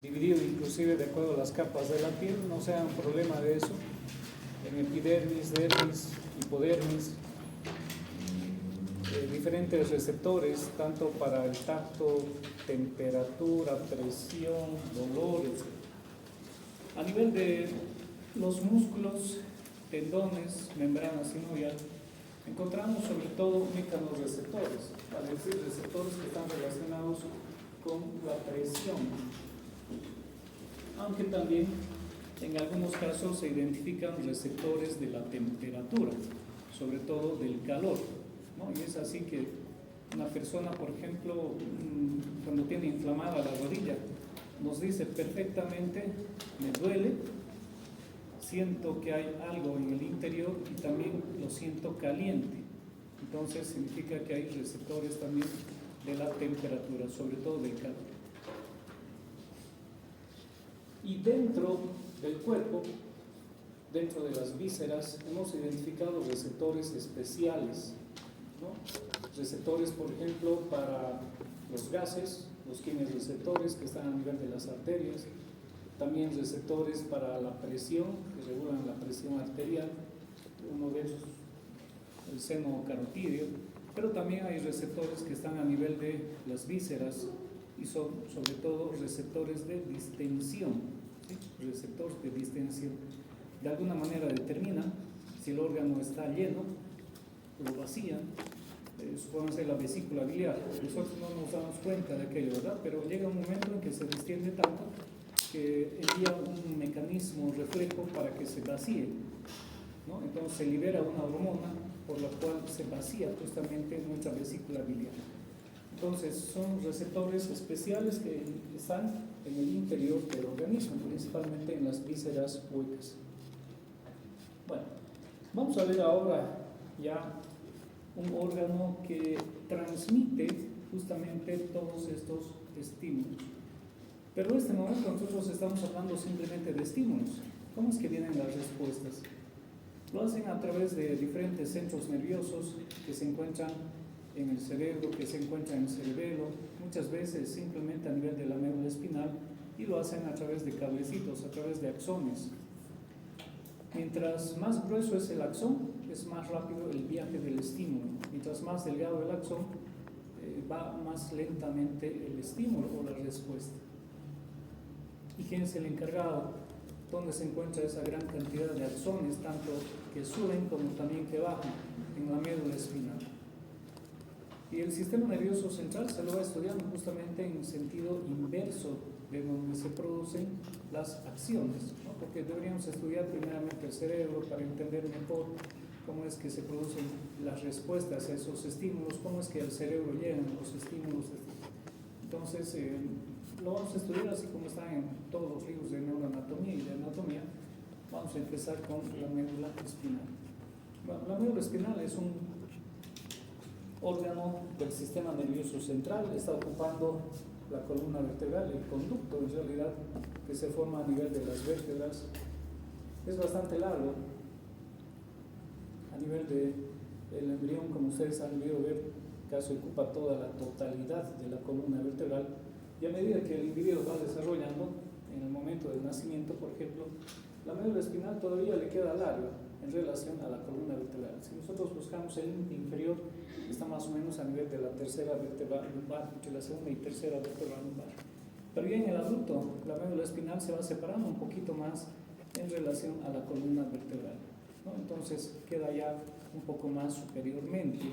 dividido inclusive de acuerdo a las capas de la piel, no sea un problema de eso, en epidermis, dermis, hipodermis, diferentes receptores, tanto para el tacto, temperatura, presión, dolores. A nivel de los músculos, tendones, membrana sinovial, encontramos sobre todo mecanorreceptores, es decir, receptores que están relacionados con la presión, aunque también en algunos casos se identifican receptores de la temperatura, sobre todo del calor, ¿no? Y es así que una persona, por ejemplo, cuando tiene inflamada la rodilla, nos dice perfectamente, me duele, siento que hay algo en el interior y también lo siento caliente. Entonces significa que hay receptores también de la temperatura, sobre todo del calor. Y dentro del cuerpo, dentro de las vísceras, hemos identificado receptores especiales, ¿no? Receptores, por ejemplo, para los gases, los quimiorreceptores que están a nivel de las arterias, también receptores para la presión, que regulan la presión arterial, uno de ellos, el seno carotídeo, pero también hay receptores que están a nivel de las vísceras y son sobre todo receptores de distensión, ¿sí? Receptores de distensión. De alguna manera determinan si el órgano está lleno, lo vacía, supónganse la vesícula biliar. Nosotros no nos damos cuenta de aquello, ¿verdad? Pero llega un momento en que se distiende tanto que envía un mecanismo reflejo para que se vacíe, ¿no? Entonces se libera una hormona por la cual se vacía justamente nuestra vesícula biliar. Entonces son receptores especiales que están en el interior del organismo, principalmente en las vísceras huecas. Bueno, vamos a ver ahora ya un órgano que transmite justamente todos estos estímulos. Pero en este momento nosotros estamos hablando simplemente de estímulos. ¿Cómo es que vienen las respuestas? Lo hacen a través de diferentes centros nerviosos que se encuentran en el cerebro, que se encuentran en el cerebelo, muchas veces simplemente a nivel de la médula espinal, y lo hacen a través de cablecitos, a través de axones. Mientras más grueso es el axón, es más rápido el viaje del estímulo. Mientras más delgado el axón, va más lentamente el estímulo o la respuesta. ¿Y quién es el encargado? ¿Dónde se encuentra esa gran cantidad de axones, tanto que suben como también que bajan? En la médula espinal. Y el sistema nervioso central se lo va estudiando justamente en sentido inverso de donde se producen las acciones, ¿no? Porque deberíamos estudiar primeramente el cerebro para entender mejor cómo es que se producen las respuestas a esos estímulos, cómo es que al cerebro llegan los estímulos. Entonces, lo vamos a estudiar así como está en todos los libros de neuroanatomía y de anatomía. Vamos a empezar con la médula espinal. Bueno, la médula espinal es un órgano del sistema nervioso central, está ocupando la columna vertebral, el conducto en realidad que se forma a nivel de las vértebras. Es bastante largo. A nivel del embrión, como ustedes han debido ver, casi ocupa toda la totalidad de la columna vertebral, y a medida que el individuo va desarrollando, en el momento del nacimiento, por ejemplo, la médula espinal todavía le queda larga en relación a la columna vertebral. Si nosotros buscamos el límite inferior, está más o menos a nivel de la tercera vértebra lumbar, entre la segunda y tercera vértebra lumbar. Pero ya en el adulto, la médula espinal se va separando un poquito más en relación a la columna vertebral, ¿no? Entonces queda ya un poco más superiormente.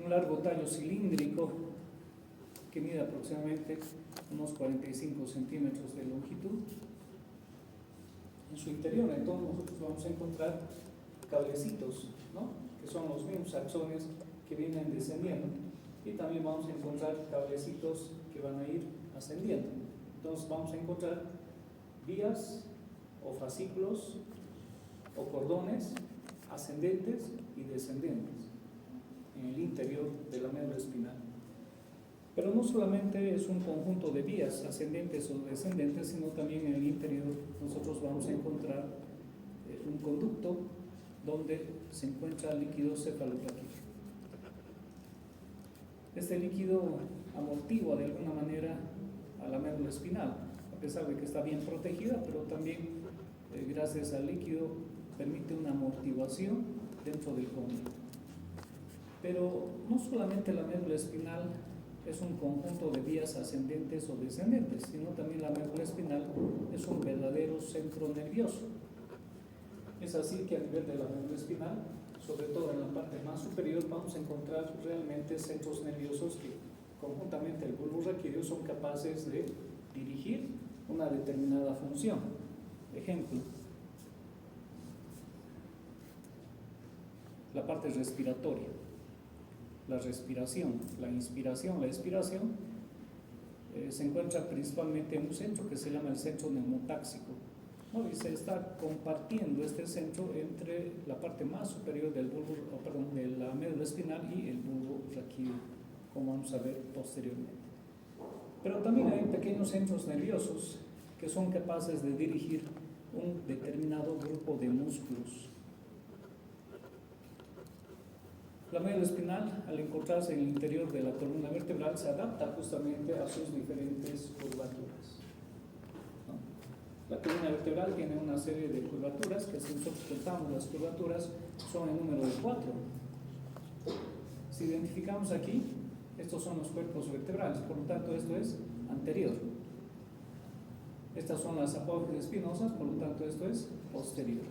Un largo tallo cilíndrico que mide aproximadamente unos 45 centímetros de longitud. En su interior, entonces, nosotros vamos a encontrar cablecitos, ¿no? Que son los mismos axones que vienen descendiendo, y también vamos a encontrar cablecitos que van a ir ascendiendo. Entonces vamos a encontrar vías o fascículos o cordones ascendentes y descendentes en el interior de la médula espinal. Pero no solamente es un conjunto de vías ascendentes o descendentes, sino también en el interior nosotros vamos a encontrar un conducto donde se encuentra líquido cefalorraquídeo. Este líquido amortigua de alguna manera médula espinal, a pesar de que está bien protegida, pero también gracias al líquido permite una amortiguación dentro del cóndilo. Pero no solamente la médula espinal es un conjunto de vías ascendentes o descendentes, sino también la médula espinal es un verdadero centro nervioso. Es así que a nivel de la médula espinal, sobre todo en la parte más superior, vamos a encontrar realmente centros nerviosos que conjuntamente el bulbo raquídeo son capaces de dirigir una determinada función. Ejemplo, la parte respiratoria, la respiración, la inspiración, la expiración, se encuentra principalmente en un centro que se llama el centro neumotáxico, ¿no? Y se está compartiendo este centro entre la parte más superior del bulbo, de la médula espinal y el bulbo raquídeo, como vamos a ver posteriormente. Pero también hay pequeños centros nerviosos que son capaces de dirigir un determinado grupo de músculos. La médula espinal, al encontrarse en el interior de la columna vertebral, se adapta justamente a sus diferentes curvaturas, ¿no? La columna vertebral tiene una serie de curvaturas que, si nosotros contamos las curvaturas, son en número de 4. Si identificamos aquí, estos son los cuerpos vertebrales, por lo tanto esto es anterior. Estas son las apófisis espinosas, por lo tanto esto es posterior.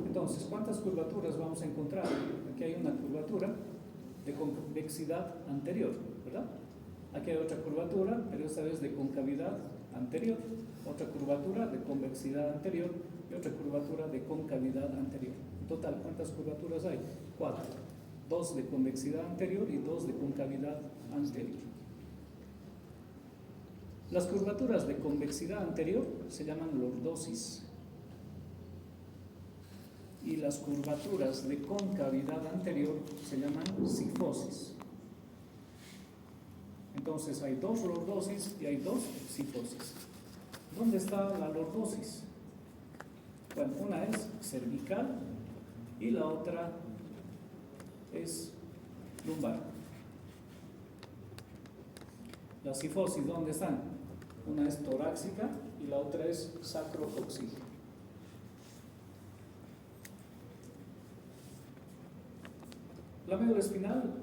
Entonces, ¿cuántas curvaturas vamos a encontrar? Aquí hay una curvatura de convexidad anterior, ¿verdad? Aquí hay otra curvatura, pero esta vez de concavidad anterior, otra curvatura de convexidad anterior y otra curvatura de concavidad anterior. En total, ¿cuántas curvaturas hay? 4. 2 de convexidad anterior y 2 de concavidad anterior. Las curvaturas de convexidad anterior se llaman lordosis y las curvaturas de concavidad anterior se llaman sifosis. Entonces hay 2 lordosis y hay 2 sifosis. ¿Dónde está la lordosis? Bueno, una es cervical y la otra es lumbar. La sifosis, ¿dónde están? Una es torácica y la otra es sacrocoxígea. La médula espinal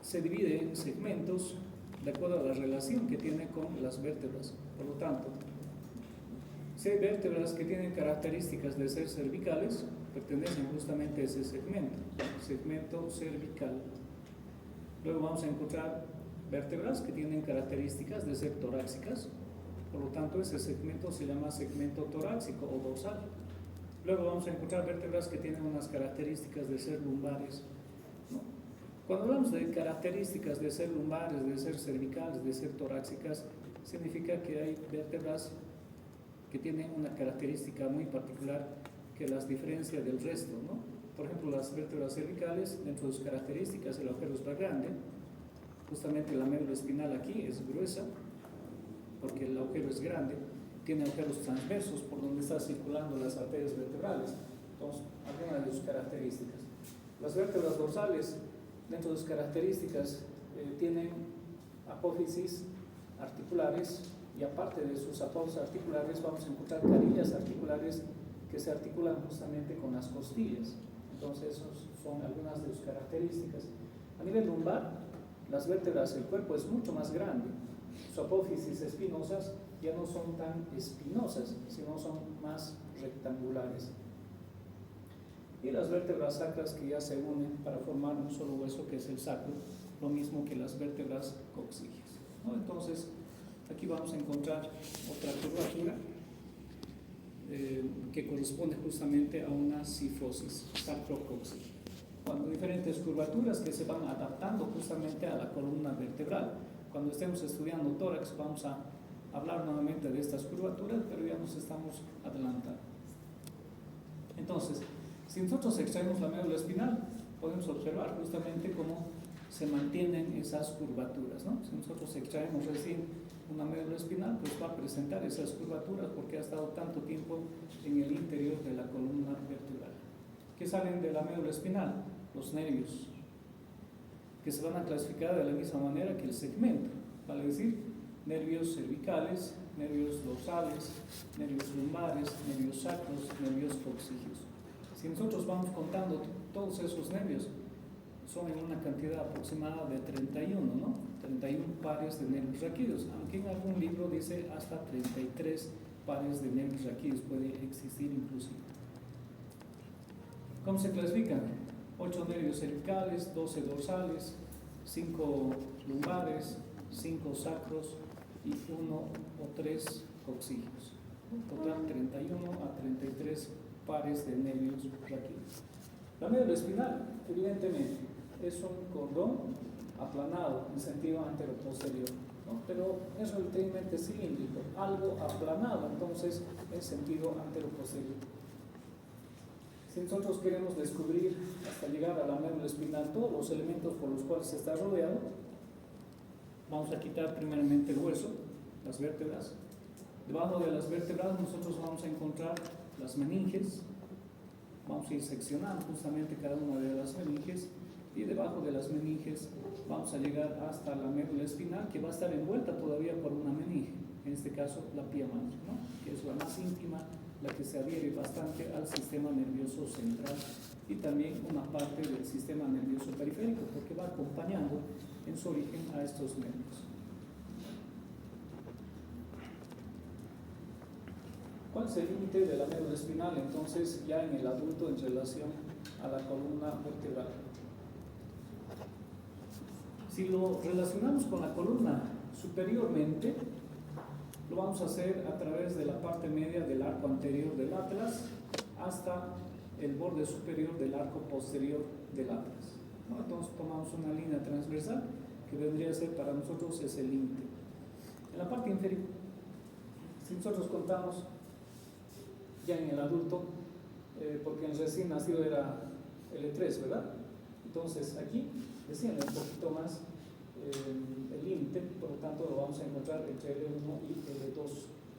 se divide en segmentos de acuerdo a la relación que tiene con las vértebras. Por lo tanto, si hay vértebras que tienen características de ser cervicales, pertenecen justamente a ese segmento cervical. Luego vamos a encontrar vértebras que tienen características de ser torácicas, por lo tanto ese segmento se llama segmento torácico o dorsal. Luego vamos a encontrar vértebras que tienen unas características de ser lumbares, ¿no? Cuando hablamos de características de ser lumbares, de ser cervicales, de ser torácicas, significa que hay vértebras que tienen una característica muy particular que las diferencia del resto, ¿no? Por ejemplo, las vértebras cervicales, dentro de sus características, el agujero es más grande. Justamente la médula espinal aquí es gruesa, porque el agujero es grande. Tiene agujeros transversos por donde están circulando las arterias vertebrales. Entonces, algunas de sus características. Las vértebras dorsales, dentro de sus características, tienen apófisis articulares, y aparte de sus apófisis articulares vamos a encontrar carillas articulares que se articulan justamente con las costillas. Entonces, esas son algunas de sus características. A nivel lumbar, las vértebras del cuerpo es mucho más grande. Sus apófisis espinosas ya no son tan espinosas, sino son más rectangulares. Y las vértebras sacras que ya se unen para formar un solo hueso que es el sacro, lo mismo que las vértebras coxígeas, ¿no? Entonces, aquí vamos a encontrar otra curvatura que corresponde justamente a una sifosis sacrocoxígea. Bueno, diferentes curvaturas que se van adaptando justamente a la columna vertebral. Cuando estemos estudiando tórax vamos a hablar nuevamente de estas curvaturas, pero ya nos estamos adelantando. Entonces, si nosotros extraemos la médula espinal, podemos observar justamente cómo se mantienen esas curvaturas, ¿no? Si nosotros extraemos recién una médula espinal, pues va a presentar esas curvaturas porque ha estado tanto tiempo en el interior de la columna vertebral. ¿Qué salen de la médula espinal? Los nervios, que se van a clasificar de la misma manera que el segmento, vale decir, nervios cervicales, nervios dorsales, nervios lumbares, nervios sacros, nervios coxígeos. Si nosotros vamos contando todos esos nervios, son en una cantidad aproximada de 31, ¿no? 31 pares de nervios raquídeos, aunque en algún libro dice hasta 33 pares de nervios raquídeos, puede existir inclusive. ¿Cómo se clasifican? 8 nervios cervicales, 12 dorsales, 5 lumbares, 5 sacros y 1 o 3 coxígeos. Total 31 a 33 pares de nervios raquídeos. La médula espinal, evidentemente, es un cordón aplanado en sentido anteroposterior, ¿no? Pero es relativamente cilíndrico, algo aplanado entonces en sentido anteroposterior. Si nosotros queremos descubrir hasta llegar a la médula espinal todos los elementos por los cuales está rodeado, vamos a quitar primeramente el hueso, las vértebras. Debajo de las vértebras nosotros vamos a encontrar las meninges, vamos a ir seccionando justamente cada una de las meninges, y debajo de las meninges vamos a llegar hasta la médula espinal, que va a estar envuelta todavía por una meninge, en este caso la pía madre, ¿no? Que es la más íntima, la que se adhiere bastante al sistema nervioso central y también una parte del sistema nervioso periférico, porque va acompañando en su origen a estos nervios. ¿Cuál es el límite de la médula espinal entonces ya en el adulto en relación a la columna vertebral? Si lo relacionamos con la columna superiormente, lo vamos a hacer a través de la parte media del arco anterior del atlas hasta el borde superior del arco posterior del atlas, ¿no? Entonces tomamos una línea transversal que vendría a ser para nosotros ese límite. En la parte inferior, si nosotros contamos ya en el adulto, porque en el recién nacido era L3, ¿verdad? Entonces aquí desciende un poquito más el límite, por lo tanto lo vamos a encontrar entre L1 y L2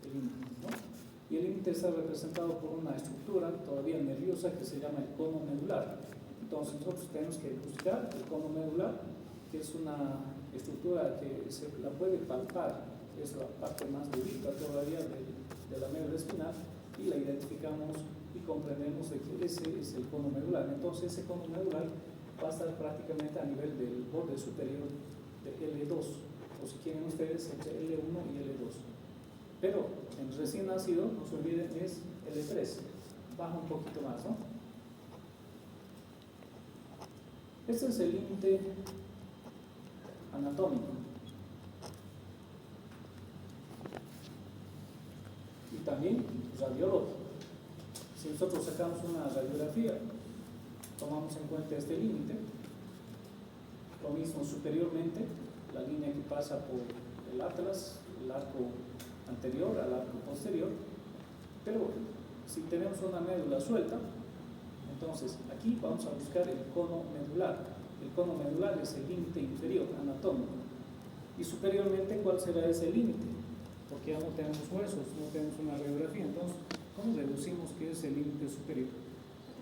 el límite, ¿no? Y el límite está representado por una estructura todavía nerviosa que se llama el cono medular. Entonces nosotros tenemos que buscar el cono medular, que es una estructura que se la puede palpar, es la parte más durita todavía de la médula espinal, y la identificamos y comprendemos de que ese es el cono medular. Entonces ese cono medular va a estar prácticamente a nivel del borde superior de L2, o si quieren ustedes entre L1 y L2. Pero en recién nacido, no se olviden, es L3, baja un poquito más, ¿no? Este es el límite anatómico. Y también radiológico. Si nosotros sacamos una radiografía, tomamos en cuenta este límite, lo mismo superiormente, la línea que pasa por el atlas, el arco anterior al arco posterior, pero si tenemos una médula suelta, entonces aquí vamos a buscar el cono medular. El cono medular es el límite inferior anatómico, y superiormente, ¿cuál será ese límite? Porque ya no tenemos huesos, no tenemos una radiografía. Entonces, ¿cómo deducimos que es el límite superior?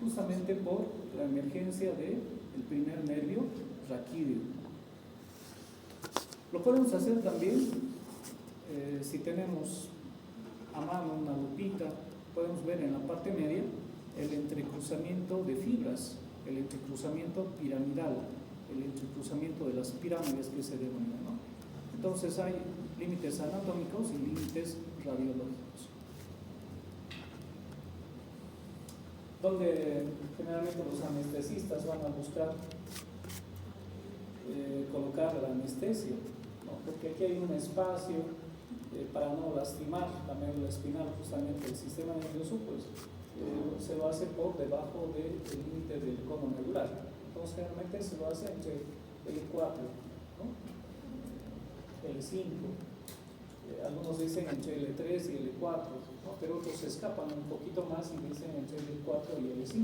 Justamente por la emergencia del primer nervio raquídeo. Lo podemos hacer también si tenemos a mano una lupita, podemos ver en la parte media el entrecruzamiento de fibras, el entrecruzamiento piramidal, el entrecruzamiento de las pirámides que se denominan, ¿no? Entonces hay límites anatómicos y límites radiológicos, donde generalmente los anestesistas van a buscar colocar la anestesia, ¿no? Porque aquí hay un espacio para no lastimar la médula espinal, justamente el sistema nervioso, pues se lo hace por debajo del límite del cono medular. Entonces generalmente se lo hace entre L4, ¿no? L5, algunos dicen entre L3 y L4, ¿no? Pero otros se escapan un poquito más y dicen entre L4 y L5,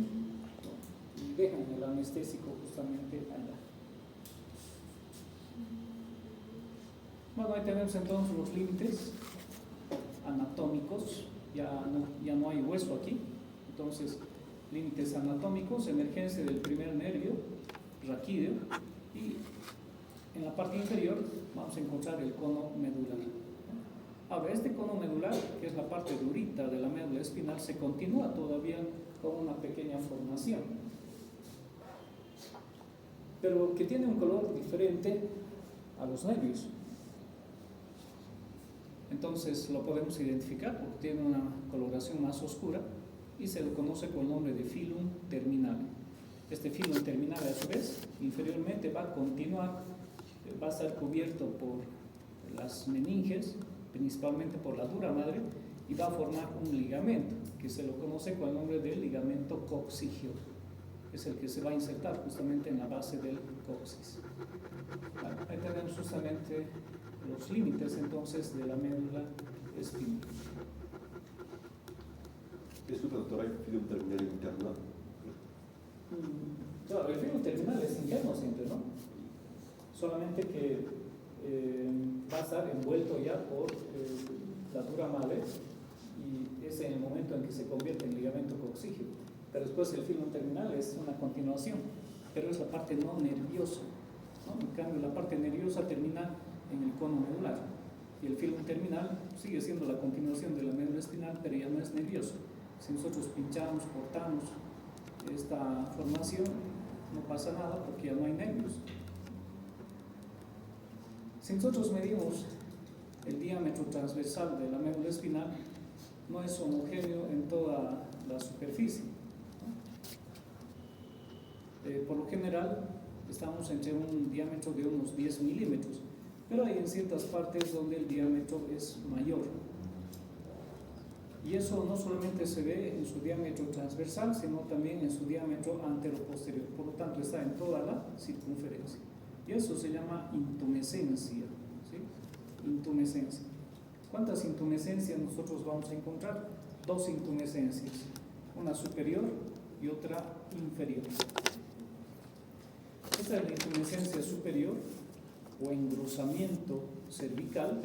¿no? Y dejan el anestésico justamente allá. Bueno, ahí tenemos entonces los límites anatómicos, ya no hay hueso aquí, entonces límites anatómicos, emergencia del primer nervio raquídeo, y en la parte inferior vamos a encontrar el cono medular. este cono medular, que es la parte durita de la médula espinal, se continúa todavía con una pequeña formación, pero que tiene un color diferente a los nervios. Entonces lo podemos identificar porque tiene una coloración más oscura y se lo conoce con el nombre de filum terminal. Este filum terminal, a su vez, inferiormente va a continuar, va a estar cubierto por las meninges, principalmente por la dura madre, y va a formar un ligamento que se lo conoce con el nombre de ligamento coxígeo. Es el que se va a insertar justamente en la base del coxis. Ahí tenemos justamente los límites entonces de la médula espinal. Disculpe, doctor, ¿hay filum terminal interno? Claro, el filum terminal es interno siempre, ¿no? Solamente que va a estar envuelto ya por la dura madre, y es en el momento en que se convierte en ligamento coxígeo. Pero después el filum terminal es una continuación, pero es la parte no nerviosa, ¿no? En cambio, la parte nerviosa termina en el cono medular, y el filum terminal sigue siendo la continuación de la médula espinal, pero ya no es nervioso. Si nosotros pinchamos, cortamos esta formación, no pasa nada porque ya no hay nervios. Si nosotros medimos el diámetro transversal de la médula espinal, no es homogéneo en toda la superficie, ¿no? Por lo general estamos entre un diámetro de unos 10 milímetros, pero hay en ciertas partes donde el diámetro es mayor, y eso no solamente se ve en su diámetro transversal, sino también en su diámetro antero-posterior. Por lo tanto, está en toda la circunferencia, y eso se llama intumescencia, ¿sí? Intumescencia. ¿Cuántas intumescencias nosotros vamos a encontrar? Dos intumescencias, una superior y otra inferior. Esta es la intumescencia superior o engrosamiento cervical.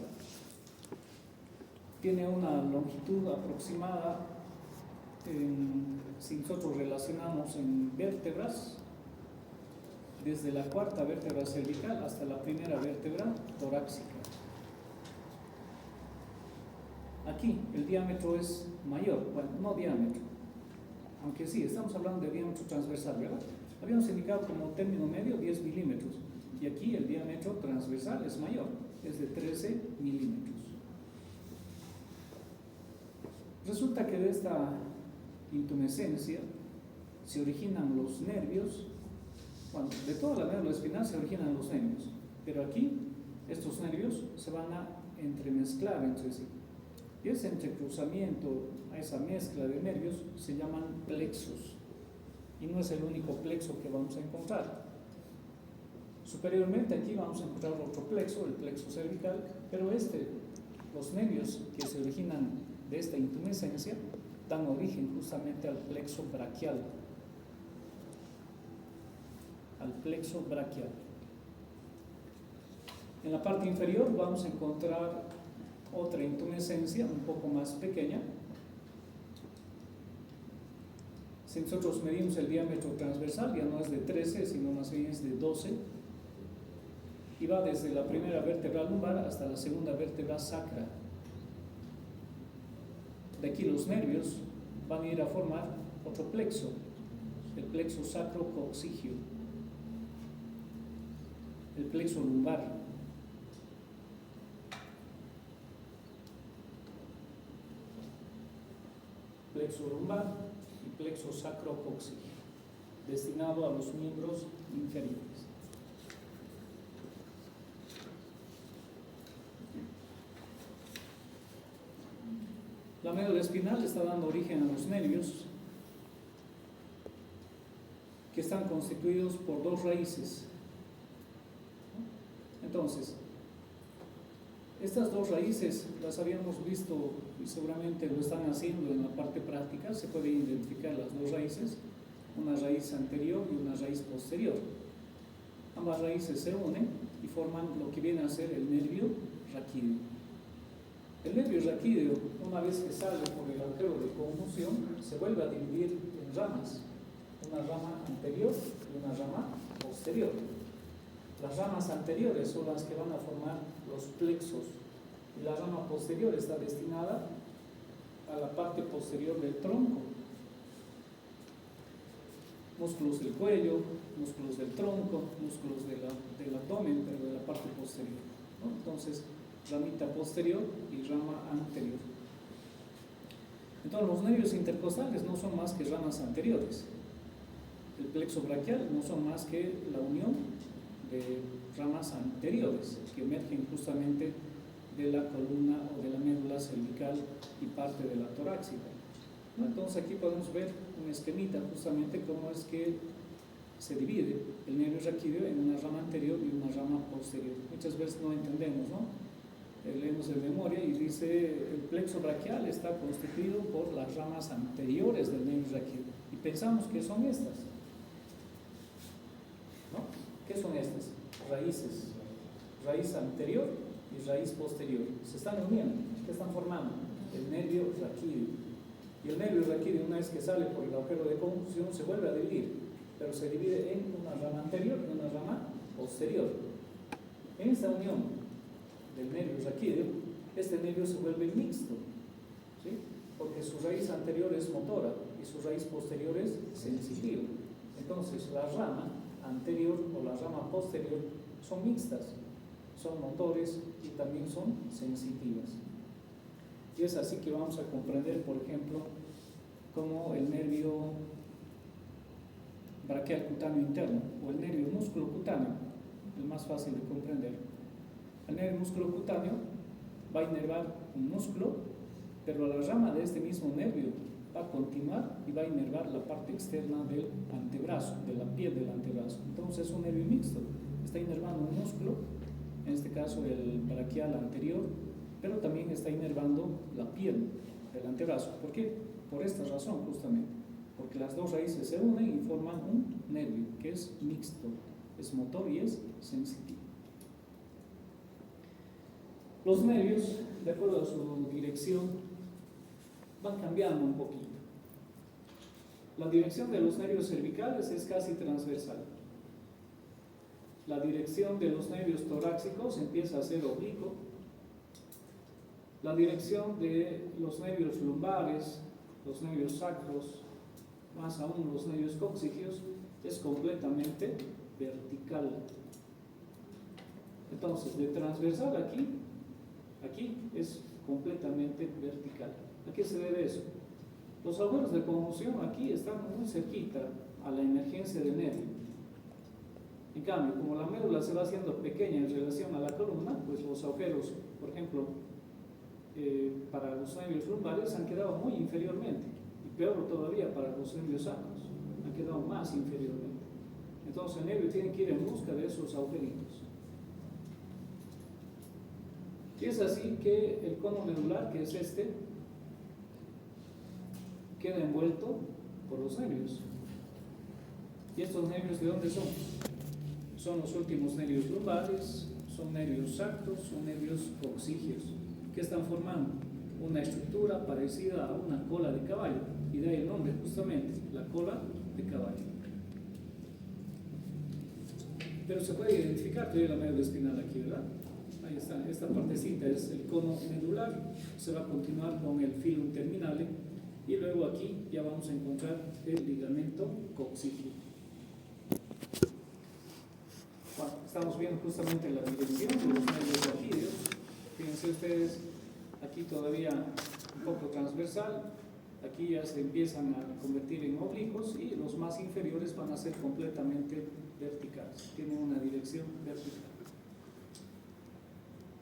Tiene una longitud aproximada, si nosotros relacionamos en vértebras, desde la cuarta vértebra cervical hasta la primera vértebra torácica. Aquí el diámetro es mayor, bueno, no diámetro, aunque sí, estamos hablando de diámetro transversal, ¿verdad? Habíamos indicado como término medio 10 milímetros, y aquí el diámetro transversal es mayor, es de 13 milímetros. Resulta que de esta intumescencia se originan los nervios. Bueno, de toda la médula espinal se originan los nervios, pero aquí estos nervios se van a entremezclar entre sí, y ese entrecruzamiento, a esa mezcla de nervios, se llaman plexos, y no es el único plexo que vamos a encontrar. Superiormente aquí vamos a encontrar otro plexo, el plexo cervical, pero los nervios que se originan de esta intumescencia dan origen justamente al plexo braquial. Al plexo braquial. En la parte inferior vamos a encontrar otra intumescencia un poco más pequeña. Si nosotros medimos el diámetro transversal, ya no es de 13, sino más bien es de 12, y va desde la primera vértebra lumbar hasta la segunda vértebra sacra. De aquí los nervios van a ir a formar otro plexo, el plexo sacrocoxígeo, el plexo lumbar. Plexo lumbar y plexo sacrocoxígeo, destinado a los miembros inferiores. La médula espinal está dando origen a los nervios, que están constituidos por dos raíces. Entonces, estas dos raíces las habíamos visto y seguramente lo están haciendo en la parte práctica. Se pueden identificar las dos raíces, una raíz anterior y una raíz posterior. Ambas raíces se unen y forman lo que viene a ser el nervio raquídeo. El nervio raquídeo, una vez que sale por el agujero de conjunción, se vuelve a dividir en ramas, una rama anterior y una rama posterior. Las ramas anteriores son las que van a formar los plexos y la rama posterior está destinada a la parte posterior del tronco. Músculos del cuello, músculos del tronco, músculos del abdomen, pero de la parte posterior, ¿no? Entonces, ramita posterior y rama anterior. Entonces, los nervios intercostales no son más que ramas anteriores. El plexo braquial no son más que la unión de ramas anteriores que emergen justamente de la columna o de la médula cervical y parte de la torácica. Entonces aquí podemos ver un esquemita justamente cómo es que se divide el nervio raquídeo en una rama anterior y una rama posterior. Muchas veces no entendemos, ¿no? Leemos de memoria y dice el plexo braquial está constituido por las ramas anteriores del nervio raquídeo y pensamos que son estas, ¿no? ¿Qué son estas? Raíces, raíz anterior y raíz posterior, se están uniendo. ¿Qué están formando? El nervio raquídeo. Y el nervio raquídeo, una vez que sale por el agujero de conjunción, se vuelve a dividir, pero se divide en una rama anterior y una rama posterior. En esta unión del nervio raquídeo, este nervio se vuelve mixto, ¿sí? Porque su raíz anterior es motora y su raíz posterior es sensitiva. Entonces, la rama anterior o la rama posterior son mixtas, son motores y también son sensitivas. Y es así que vamos a comprender, por ejemplo, cómo el nervio braquial cutáneo interno o el nervio músculo cutáneo, el más fácil de comprender. El nervio músculo cutáneo va a inervar un músculo, pero la rama de este mismo nervio va a continuar y va a inervar la parte externa del antebrazo, de la piel del antebrazo. Entonces es un nervio mixto, está inervando un músculo, en este caso el braquial anterior, pero también está inervando la piel del antebrazo. ¿Por qué? Por esta razón justamente, porque las dos raíces se unen y forman un nervio que es mixto, es motor y es sensitivo. Los nervios, de acuerdo a su dirección, van cambiando un poquito. La dirección de los nervios cervicales es casi transversal. La dirección de los nervios torácicos empieza a ser oblicuo. La dirección de los nervios lumbares, los nervios sacros, más aún los nervios coccygeos, es completamente vertical. Entonces, de transversal aquí es completamente vertical. ¿A qué se debe eso? Los agujeros de conjunción aquí están muy cerquita a la emergencia del nervio. En cambio, como la médula se va haciendo pequeña en relación a la columna, pues los agujeros, por ejemplo, para los nervios lumbares han quedado muy inferiormente, y peor todavía para los nervios sacros, han quedado más inferiormente. Entonces el nervio tiene que ir en busca de esos agujeritos. Y es así que el cono medular, que es este, queda envuelto por los nervios. ¿Y estos nervios de dónde son? Son los últimos nervios lumbares, son nervios sacros, son nervios coccygeos, que están formando una estructura parecida a una cola de caballo, y de ahí el nombre justamente, la cola de caballo. Pero se puede identificar todavía la médula espinal aquí, ¿verdad? Ahí está, esta partecita es el cono medular, se va a continuar con el filum terminale, y luego aquí ya vamos a encontrar el ligamento coccygeo. Bueno, estamos viendo justamente la dirección de los nervios raquídeos. Fíjense ustedes, aquí todavía un poco transversal, aquí ya se empiezan a convertir en oblicuos y los más inferiores van a ser completamente verticales, tienen una dirección vertical.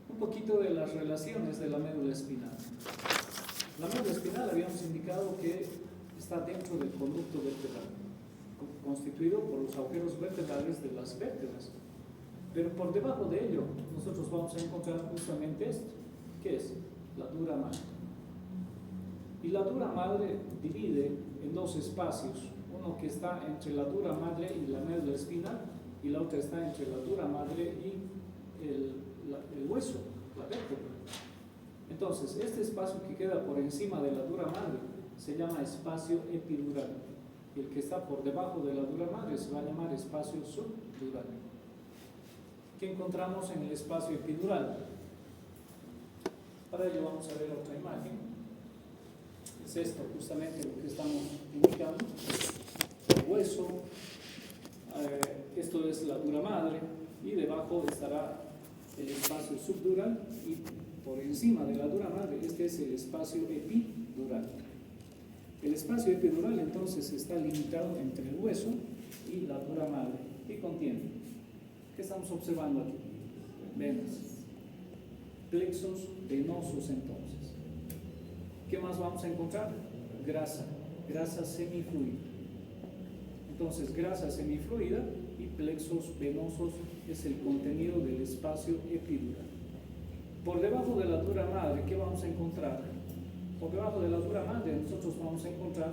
Un poquito de las relaciones de la médula espinal. La médula espinal habíamos indicado que está dentro del conducto vertebral, constituido por los agujeros vertebrales de las vértebras. Pero por debajo de ello, nosotros vamos a encontrar justamente esto, que es la dura madre. Y la dura madre divide en dos espacios, uno que está entre la dura madre y la médula espinal, y la otra está entre la dura madre y el hueso, la vértebra. Entonces, este espacio que queda por encima de la dura madre se llama espacio epidural, y el que está por debajo de la dura madre se va a llamar espacio subdural. ¿Qué encontramos en el espacio epidural? Para ello vamos a ver otra imagen. Es esto justamente lo que estamos indicando. El hueso, esto es la dura madre, y debajo estará el espacio subdural, y por encima de la dura madre este es el espacio epidural. El espacio epidural entonces está limitado entre el hueso y la dura madre. ¿Qué contiene? ¿Qué estamos observando aquí? Venas, plexos venosos entonces. ¿Qué más vamos a encontrar? Grasa semifluida. Entonces, grasa semifluida y plexos venosos es el contenido del espacio epidural. Por debajo de la dura madre, ¿qué vamos a encontrar? Por debajo de la dura madre nosotros vamos a encontrar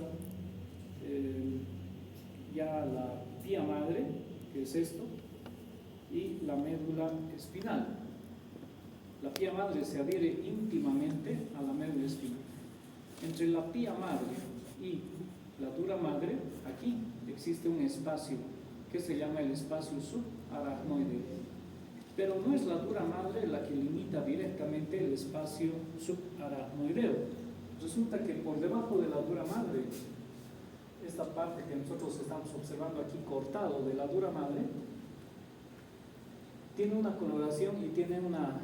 ya la pía madre, que es esto, y la médula espinal. La pía madre se adhiere íntimamente a la médula espinal. Entre la pía madre y la dura madre, aquí existe un espacio que se llama el espacio subaracnoideo. Pero no es la dura madre la que limita directamente el espacio subaracnoideo. Resulta que por debajo de la dura madre, esta parte que nosotros estamos observando aquí cortado de la dura madre, tiene una coloración y tiene una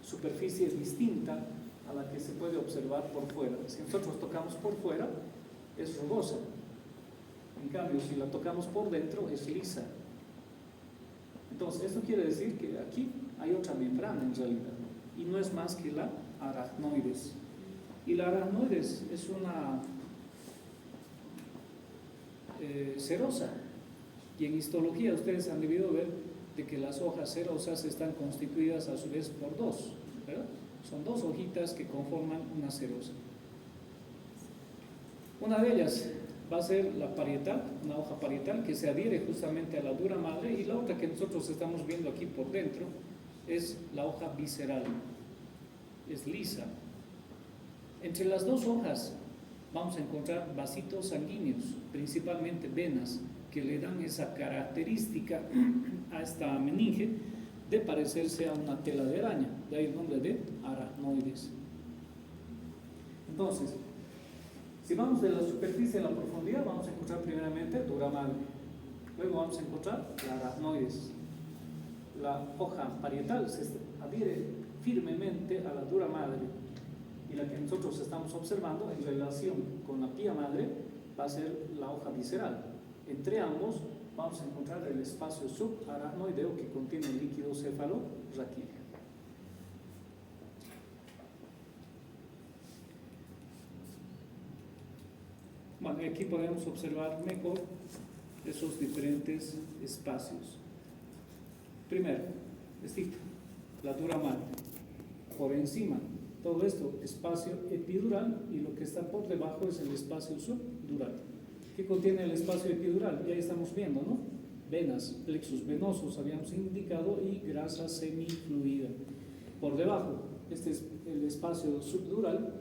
superficie distinta a la que se puede observar por fuera. Si nosotros tocamos por fuera, es rugosa. En cambio, si la tocamos por dentro, es lisa. Entonces, esto quiere decir que aquí hay otra membrana en realidad, y no es más que la aracnoides. Y la aracnoides es una serosa, y en histología ustedes han debido ver de que las hojas cerosas están constituidas a su vez por dos, ¿verdad? Son dos hojitas que conforman una serosa. Una de ellas va a ser la parietal, una hoja parietal que se adhiere justamente a la dura madre, y la otra que nosotros estamos viendo aquí por dentro es la hoja visceral, es lisa. Entre las dos hojas vamos a encontrar vasitos sanguíneos, principalmente venas, que le dan esa característica a esta meninge de parecerse a una tela de araña, de ahí el nombre de aracnoides. Entonces, si vamos de la superficie a la profundidad, vamos a encontrar primeramente dura madre, luego vamos a encontrar la aracnoides. La hoja parietal se adhiere firmemente a la dura madre, y la que nosotros estamos observando en relación con la pía madre va a ser la hoja visceral. Entre ambos vamos a encontrar el espacio subaracnoideo que contiene el líquido cefalorraquídeo. Bueno, aquí podemos observar mejor esos diferentes espacios. Primero, la dura madre. Por encima, todo esto, espacio epidural, y lo que está por debajo es el espacio subdural. ¿Qué contiene el espacio epidural? Ya estamos viendo, ¿no? Venas, plexos venosos, habíamos indicado, y grasa semifluida. Por debajo, este es el espacio subdural,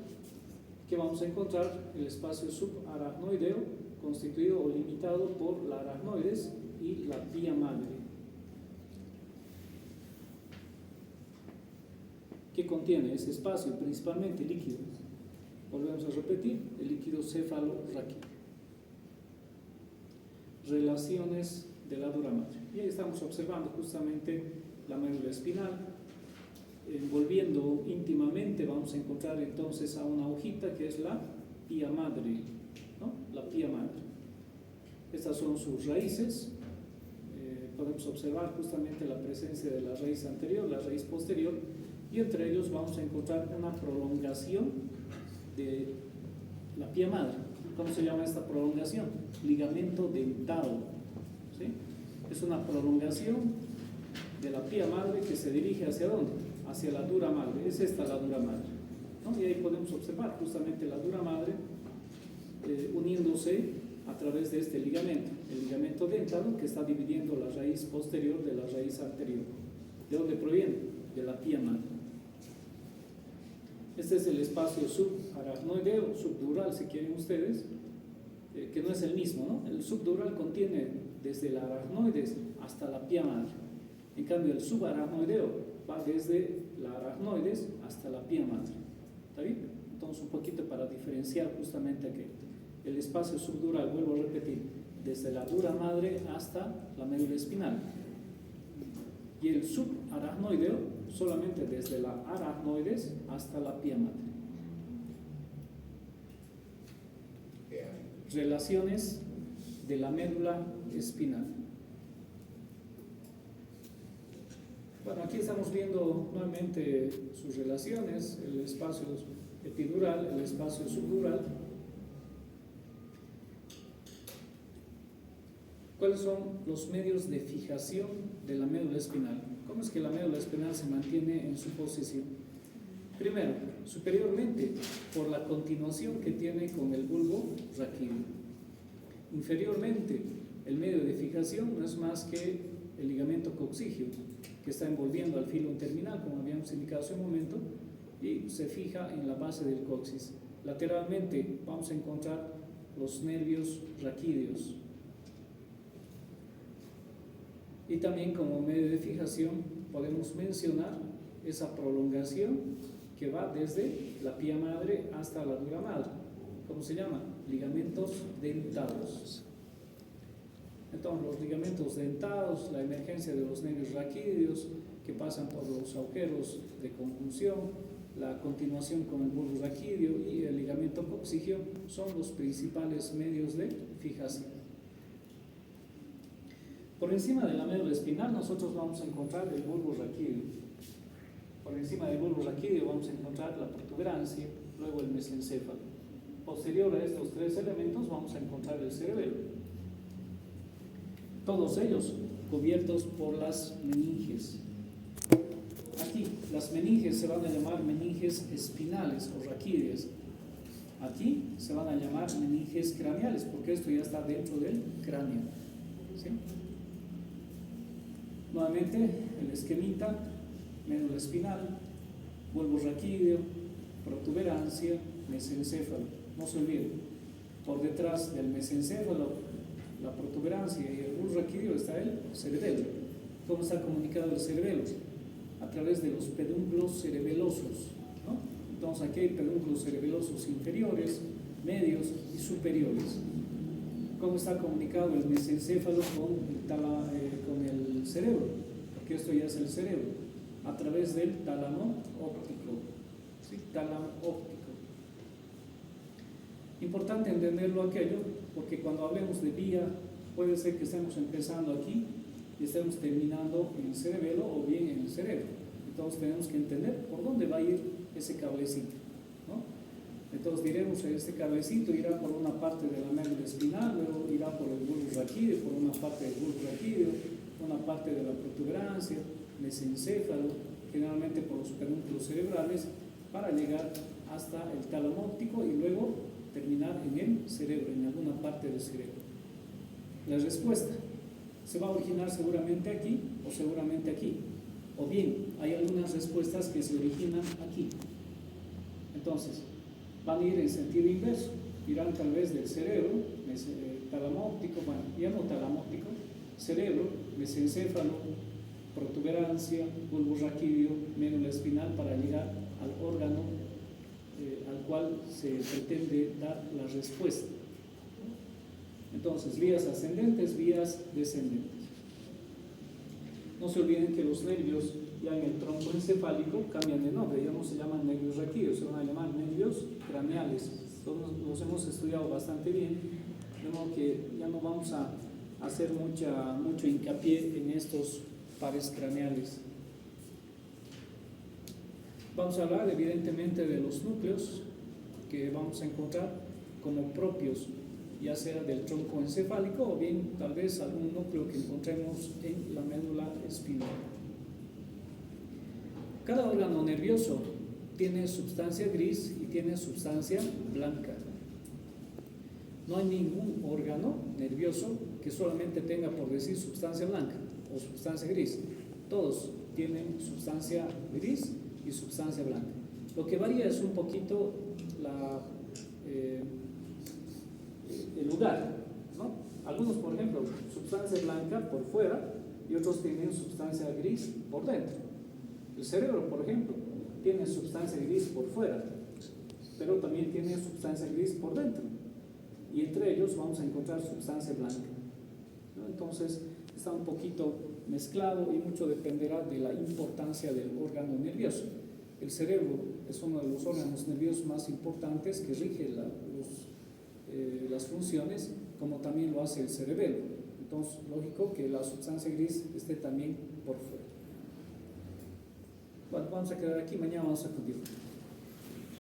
que vamos a encontrar el espacio subaracnoideo, constituido o limitado por la aracnoides y la pía madre. ¿Qué contiene ese espacio? Principalmente líquido. Volvemos a repetir, el líquido cefalorraquídeo. Relaciones de la dura madre. Y ahí estamos observando justamente la médula espinal. Envolviendo íntimamente vamos a encontrar entonces a una hojita que es la pía madre, ¿no? La pía madre. Estas son sus raíces. Podemos observar justamente la presencia de la raíz anterior, la raíz posterior, y entre ellos vamos a encontrar una prolongación de la pía madre. ¿Cómo se llama esta prolongación? Ligamento dentado, ¿sí? Es una prolongación de la pía madre que se dirige ¿hacia dónde? Hacia la dura madre. Es esta la dura madre, ¿no? Y ahí podemos observar justamente la dura madre uniéndose a través de este ligamento, el ligamento dentado, que está dividiendo la raíz posterior de la raíz anterior. ¿De dónde proviene? De la pía madre. Este es el espacio subaracnoideo, subdural si quieren ustedes, que no es el mismo, ¿no? El subdural contiene desde la aracnoides hasta la pía madre. En cambio, el subaracnoideo va desde la aracnoides hasta la pía madre. ¿Está bien? Entonces, un poquito para diferenciar justamente que el espacio subdural, vuelvo a repetir, desde la dura madre hasta la médula espinal. Y el subaracnoideo solamente desde la aracnoides hasta la pía madre. Relaciones de la médula espinal. Bueno, aquí estamos viendo nuevamente sus relaciones, el espacio epidural, el espacio subdural. ¿Cuáles son los medios de fijación de la médula espinal? ¿Cómo es que la médula espinal se mantiene en su posición? Primero, superiormente, por la continuación que tiene con el bulbo raquídeo. Inferiormente, el medio de fijación no es más que el ligamento coxígeo, que está envolviendo al filo terminal, como habíamos indicado hace un momento, y se fija en la base del coxis. Lateralmente vamos a encontrar los nervios raquídeos. Y también como medio de fijación podemos mencionar esa prolongación que va desde la pía madre hasta la dura madre. ¿Cómo se llama? Ligamentos dentados. Entonces, los ligamentos dentados, la emergencia de los nervios raquídeos que pasan por los agujeros de conjunción, la continuación con el bulbo raquídeo y el ligamento coxígeo son los principales medios de fijación. Por encima de la médula espinal nosotros vamos a encontrar el bulbo raquídeo. Por encima del bulbo raquídeo vamos a encontrar la protuberancia, luego el mesencéfalo. Posterior a estos tres elementos vamos a encontrar el cerebelo. Todos ellos cubiertos por las meninges. Aquí las meninges se van a llamar meninges espinales o raquídeas. Aquí se van a llamar meninges craneales porque esto ya está dentro del cráneo. ¿Sí? Nuevamente el esquemita, médula espinal, bulbo raquídeo, protuberancia, mesencéfalo. No se olviden, por detrás del mesencéfalo, la protuberancia y el bulbo raquídeo está el cerebelo. ¿Cómo está comunicado el cerebelo? A través de los pedúnculos cerebelosos, ¿no? Entonces aquí hay pedúnculos cerebelosos inferiores, medios y superiores. ¿Cómo está comunicado el mesencéfalo con el cerebro? Porque esto ya es el cerebro. A través del tálamo óptico. ¿Sí? Tálamo óptico. Importante entenderlo aquello, porque cuando hablemos de vía, puede ser que estemos empezando aquí y estemos terminando en el cerebelo o bien en el cerebro. Entonces tenemos que entender por dónde va a ir ese cablecito, ¿no? Entonces diremos que este cablecito irá por una parte de la médula espinal, luego irá por el bulbo raquídeo, por una parte del bulbo raquídeo, una parte de la protuberancia, mesencéfalo, generalmente por los pedúnculos cerebrales, para llegar hasta el tálamo óptico y luego terminar en el cerebro, en alguna parte del cerebro. La respuesta se va a originar seguramente aquí o seguramente aquí, o bien hay algunas respuestas que se originan aquí. Entonces van a ir en sentido inverso, irán tal vez del cerebro, tálamo óptico, bueno, ya no tálamo óptico, cerebro, mesencéfalo, protuberancia, bulbo raquídeo, médula espinal para llegar al órgano al cual se pretende dar la respuesta. Entonces, vías ascendentes, vías descendentes. No se olviden que los nervios ya en el tronco encefálico cambian de nombre, ya no se llaman nervios raquídeos, se van a llamar nervios craneales. Todos los hemos estudiado bastante bien, de modo que ya no vamos a hacer mucho hincapié en estos pares craneales. Vamos a hablar evidentemente de los núcleos que vamos a encontrar como propios, ya sea del tronco encefálico o bien tal vez algún núcleo que encontremos en la médula espinal. Cada órgano nervioso tiene sustancia gris y tiene sustancia blanca. No hay ningún órgano nervioso que solamente tenga, por decir, sustancia blanca o sustancia gris. Todos tienen sustancia gris y sustancia blanca. Lo que varía es un poquito el lugar, ¿no? Algunos, por ejemplo, sustancia blanca por fuera y otros tienen sustancia gris por dentro. El cerebro, por ejemplo, tiene sustancia gris por fuera pero también tiene sustancia gris por dentro. Y entre ellos vamos a encontrar sustancia blanca, ¿no? Entonces está un poquito mezclado y mucho dependerá de la importancia del órgano nervioso. El cerebro es uno de los órganos nerviosos más importantes que rige las funciones, como también lo hace el cerebelo. Entonces, lógico que la sustancia gris esté también por fuera. Bueno, vamos a quedar aquí, mañana vamos a continuar.